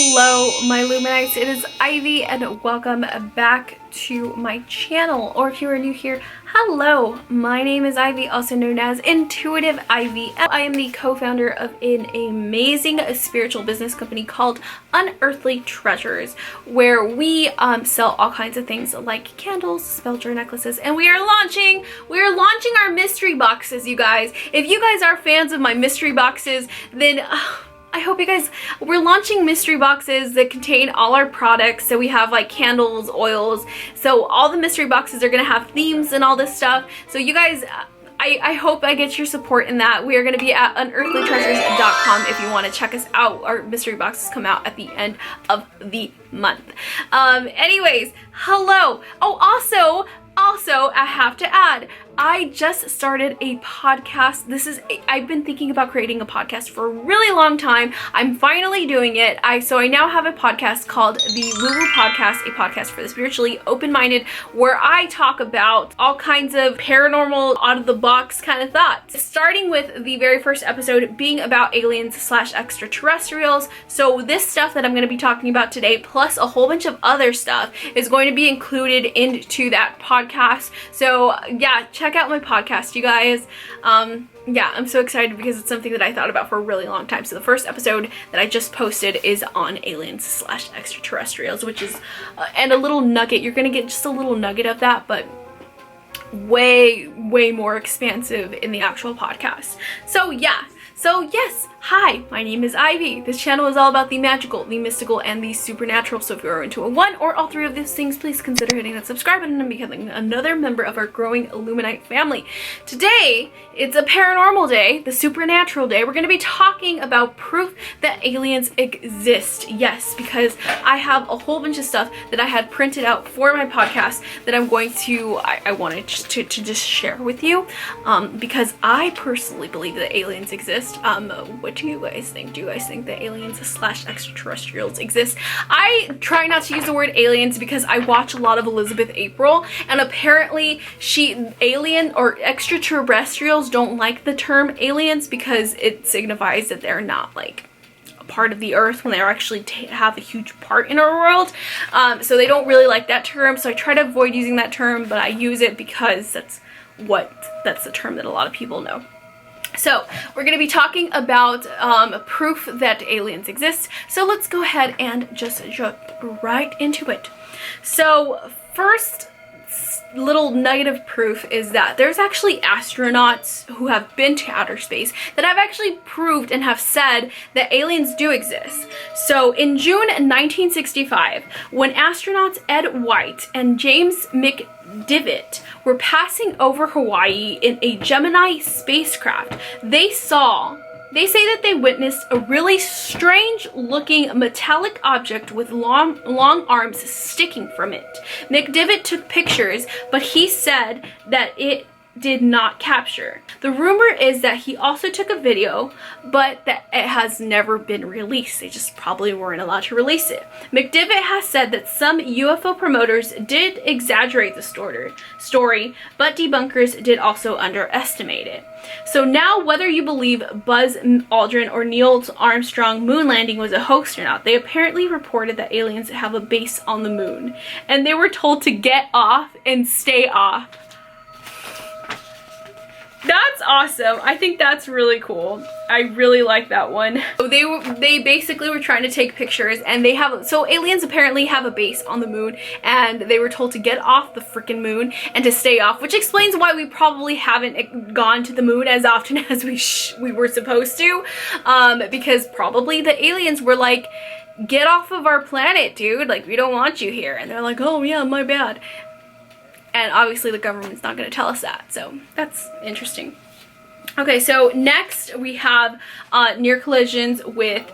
Hello, my Luminites. It is Ivy, and welcome back to my channel. Or if you are new here, hello. My name is Ivy, also known as Intuitive Ivy. I am the co-founder of an amazing spiritual business company called Unearthly Treasures, where we sell all kinds of things like candles, spell jar necklaces, and we are launching our mystery boxes, you guys. If you guys are fans of my mystery boxes, then I hope you guys, we're launching mystery boxes that contain all our products. So we have like candles, oils. So all the mystery boxes are going to have themes and all this stuff. So you guys, I hope I get your support in that. We are going to be at unearthlytreasures.com if you want to check us out. Our mystery boxes come out at the end of the month. Anyways, hello. Oh, also, I have to add, I just started a podcast. I've been thinking about creating a podcast for a really long time. I'm finally doing it. So I now have a podcast called the Woo Woo Podcast, a podcast for the spiritually open-minded, where I talk about all kinds of paranormal, out-of-the-box kind of thoughts. Starting with the very first episode being about aliens/extraterrestrials. So this stuff that I'm going to be talking about today, plus a whole bunch of other stuff, is going to be included into that podcast. So yeah, check out my podcast, you guys. Yeah, I'm so excited because it's something that I thought about for a really long time. So the first episode that I just posted is on aliens/extraterrestrials, which is and a little nugget. You're gonna get just a little nugget of that, but way more expansive in the actual podcast. So yeah. So yes, hi, my name is Ivy. This channel is all about the magical, the mystical, and the supernatural. So if you're into one or all three of these things, please consider hitting that subscribe button and becoming another member of our growing Illuminite family. Today, it's a paranormal day, the supernatural day. We're going to be talking about proof that aliens exist. Yes, because I have a whole bunch of stuff that I had printed out for my podcast that I'm going to, I wanted to just share with you, because I personally believe that aliens exist. What do you guys think? Do you guys think that aliens/extraterrestrials exist? I try not to use the word aliens because I watch a lot of Elizabeth April, and apparently alien or extraterrestrials don't like the term aliens because it signifies that they're not like a part of the earth when they actually have a huge part in our world. So they don't really like that term. So I try to avoid using that term, but I use it because that's the term that a lot of people know. So we're going to be talking about proof that aliens exist. So let's go ahead and just jump right into it. So first little nugget of proof is that there's actually astronauts who have been to outer space that have actually proved and have said that aliens do exist. So in June 1965, when astronauts Ed White and James McDivitt were passing over Hawaii in a Gemini spacecraft, they say that they witnessed a really strange looking metallic object with long arms sticking from it. McDivitt took pictures, but he said that it did not capture. The rumor is that he also took a video, but that it has never been released. They just probably weren't allowed to release it. McDivitt has said that some UFO promoters did exaggerate the story, but debunkers did also underestimate it. So now, whether you believe Buzz Aldrin or Neil Armstrong moon landing was a hoax or not, they apparently reported that aliens have a base on the moon, and they were told to get off and stay off. That's awesome. I think that's really cool. I really like that one. So they basically were trying to take pictures, and so aliens apparently have a base on the moon, and they were told to get off the freaking moon and to stay off, which explains why we probably haven't gone to the moon as often as we were supposed to, because probably the aliens were like, get off of our planet, dude. Like, we don't want you here. And they're like, oh yeah, my bad. And obviously the government's not going to tell us that. So that's interesting. Okay, so next we have near collisions with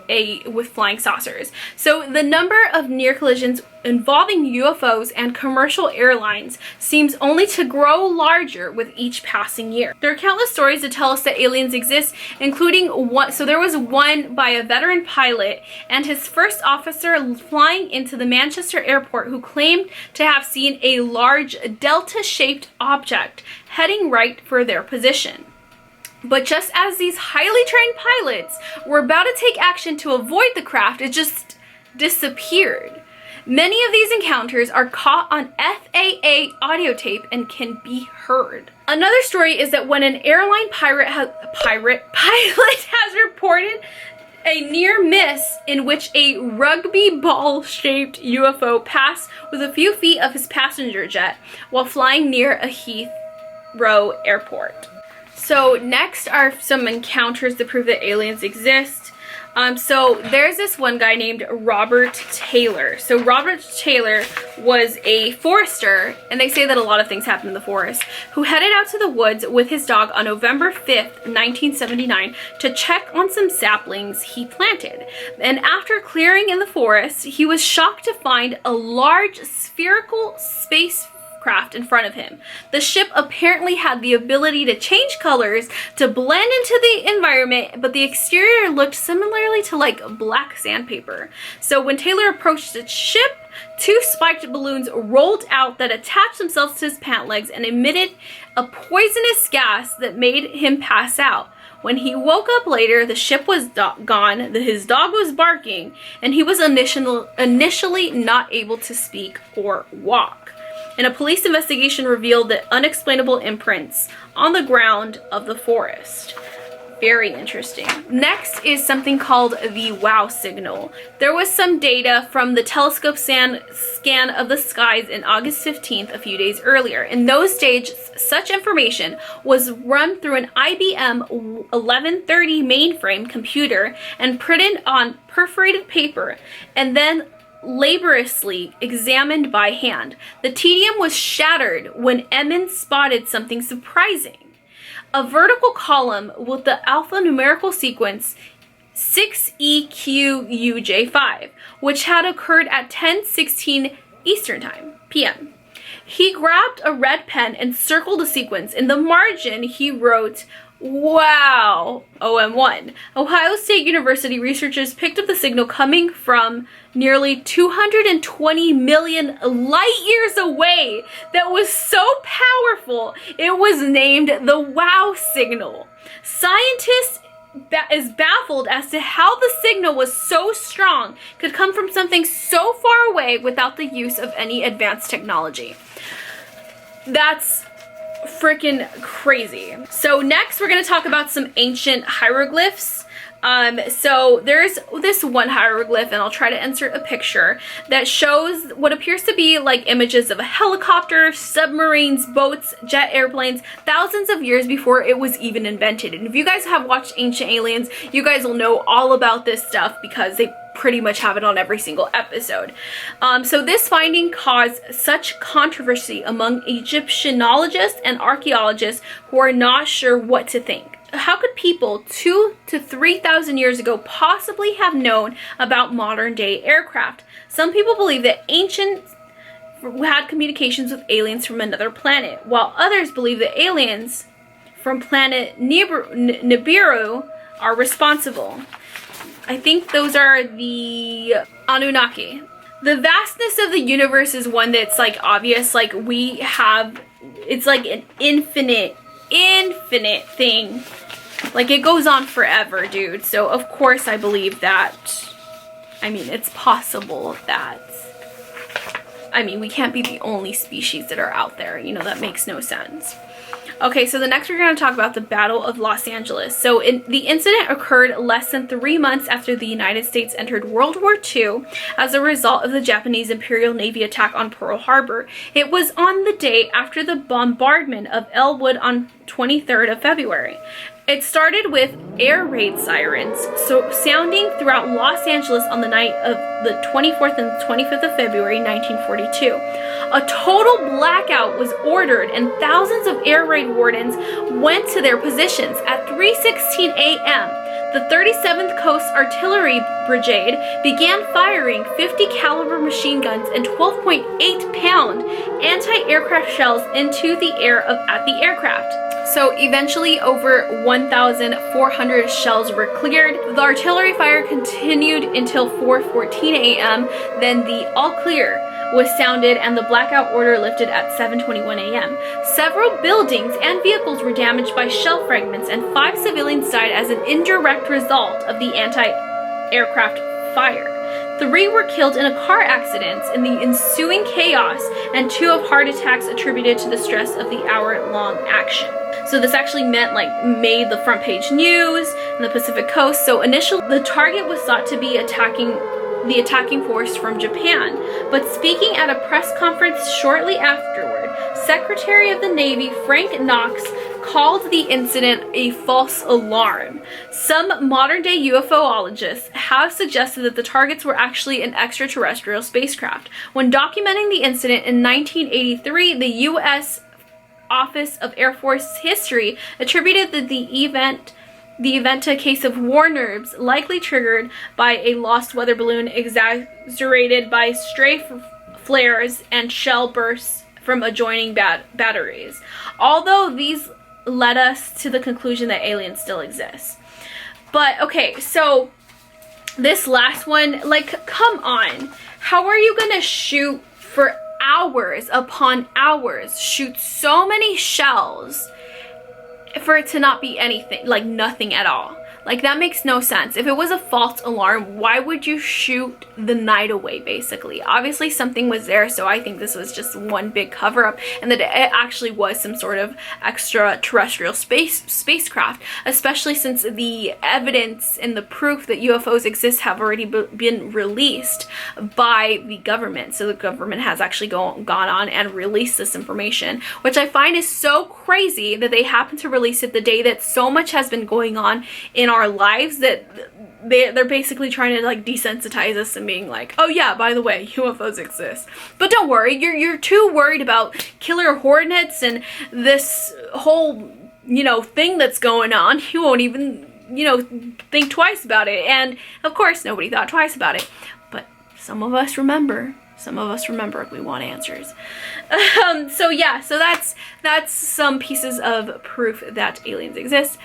flying saucers. So the number of near collisions involving UFOs and commercial airlines seems only to grow larger with each passing year. There are countless stories that tell us that aliens exist, including one. So there was one by a veteran pilot and his first officer flying into the Manchester airport who claimed to have seen a large delta-shaped object heading right for their position. But just as these highly trained pilots were about to take action to avoid the craft, it just disappeared. Many of these encounters are caught on FAA audio tape and can be heard. Another story is that when an airline pilot has reported a near miss in which a rugby ball shaped UFO passed within a few feet of his passenger jet while flying near a Heathrow airport. So next are some encounters that prove that aliens exist. So there's this one guy named Robert Taylor. So Robert Taylor was a forester, and they say that a lot of things happen in the forest, who headed out to the woods with his dog on November 5th, 1979 to check on some saplings he planted. And after clearing in the forest, he was shocked to find a large spherical spacecraft in front of him. The ship apparently had the ability to change colors to blend into the environment, but the exterior looked similarly to like black sandpaper. So when Taylor approached the ship, two spiked balloons rolled out that attached themselves to his pant legs and emitted a poisonous gas that made him pass out. When he woke up later, the ship was gone, his dog was barking, and he was initially not able to speak or walk. And a police investigation revealed the unexplainable imprints on the ground of the forest. Very interesting. Next is something called the WOW signal. There was some data from the telescope scan of the skies in August 15th, a few days earlier. In those days, such information was run through an IBM 1130 mainframe computer and printed on perforated paper, and then laboriously examined by hand. The tedium was shattered when Emmons spotted something surprising. A vertical column with the alphanumerical sequence 6EQUJ5, which had occurred at 10:16 Eastern Time, p.m. He grabbed a red pen and circled the sequence. In the margin, he wrote, "Wow, OM1. Ohio State University researchers picked up the signal coming from nearly 220 million light years away that was so powerful it was named the WOW signal. Scientists is baffled as to how the signal was so strong could come from something so far away without the use of any advanced technology." That's freaking crazy. So next we're going to talk about some ancient hieroglyphs. So there's this one hieroglyph, and I'll try to insert a picture that shows what appears to be like images of a helicopter, submarines, boats, jet airplanes, thousands of years before it was even invented. And if you guys have watched Ancient Aliens, you guys will know all about this stuff because they pretty much have it on every single episode. So this finding caused such controversy among Egyptianologists and archaeologists who are not sure what to think. How could people 2,000 to 3,000 years ago possibly have known about modern day aircraft? Some people believe that ancients had communications with aliens from another planet, while others believe that aliens from planet Nibiru are responsible. I think those are the Anunnaki. The vastness of the universe is one that's like obvious, like we have, it's like an infinite thing. Like it goes on forever, dude. So of course I believe that, I mean, it's possible that, I mean, we can't be the only species that are out there. You know, that makes no sense. Okay, so the next we're going to talk about the Battle of Los Angeles. So the incident occurred less than 3 months after the United States entered World War II as a result of the Japanese Imperial Navy attack on Pearl Harbor. It was on the day after the bombardment of Elwood on 23rd of February. It started with air raid sirens sounding throughout Los Angeles on the night of the 24th and 25th of February 1942. A total blackout was ordered and thousands of air raid wardens went to their positions. At 3:16 a.m., the 37th Coast Artillery Brigade began firing 50 caliber machine guns and 12.8-pound anti-aircraft shells into the air at the aircraft. So eventually over 1,400 shells were cleared. The artillery fire continued until 4:14 a.m. Then the all clear was sounded and the blackout order lifted at 7:21 a.m. Several buildings and vehicles were damaged by shell fragments, and 5 civilians died as an indirect result of the anti-aircraft fire. 3 were killed in a car accident in the ensuing chaos, and 2 of heart attacks attributed to the stress of the hour-long action. So this actually made the front page news in the Pacific Coast. So initially, the target was thought to be the attacking force from Japan. But speaking at a press conference shortly afterward, Secretary of the Navy Frank Knox called the incident a false alarm. Some modern-day UFOologists have suggested that the targets were actually an extraterrestrial spacecraft. When documenting the incident in 1983, the U.S. Office of Air Force History attributed the event to a case of war nerves, likely triggered by a lost weather balloon, exaggerated by stray flares and shell bursts from adjoining batteries. Although these led us to the conclusion that aliens still exist. But okay, so this last one, come on. How are you gonna shoot for hours upon hours, shoot so many shells for it to not be anything, nothing at all? That makes no sense. If it was a false alarm, why would you shoot the night away, basically? Obviously something was there, so I think this was just one big cover-up, and that it actually was some sort of extraterrestrial spacecraft, especially since the evidence and the proof that UFOs exist have already been released by the government. So the government has actually gone on and released this information, which I find is so crazy that they happen to release it the day that so much has been going on in our lives, that they're basically trying to desensitize us and being like, oh yeah, by the way, UFOs exist. But don't worry, you're too worried about killer hornets and this whole thing that's going on. You won't even think twice about it. And of course nobody thought twice about it, but some of us remember. We want answers. So yeah, so that's some pieces of proof that aliens exist.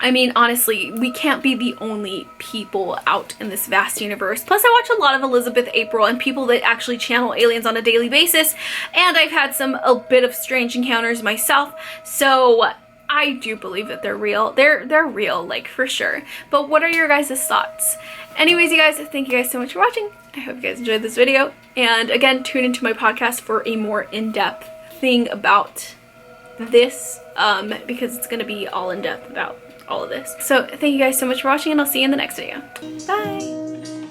I mean, honestly, we can't be the only people out in this vast universe. Plus, I watch a lot of Elizabeth April and people that actually channel aliens on a daily basis, and I've had a bit of strange encounters myself, so I do believe that they're real. They're real, for sure. But what are your guys' thoughts? Anyways, you guys, thank you guys so much for watching. I hope you guys enjoyed this video. And again, tune into my podcast for a more in-depth thing about this, because it's going to be all in-depth about all of this. So thank you guys so much for watching, and I'll see you in the next video. Bye!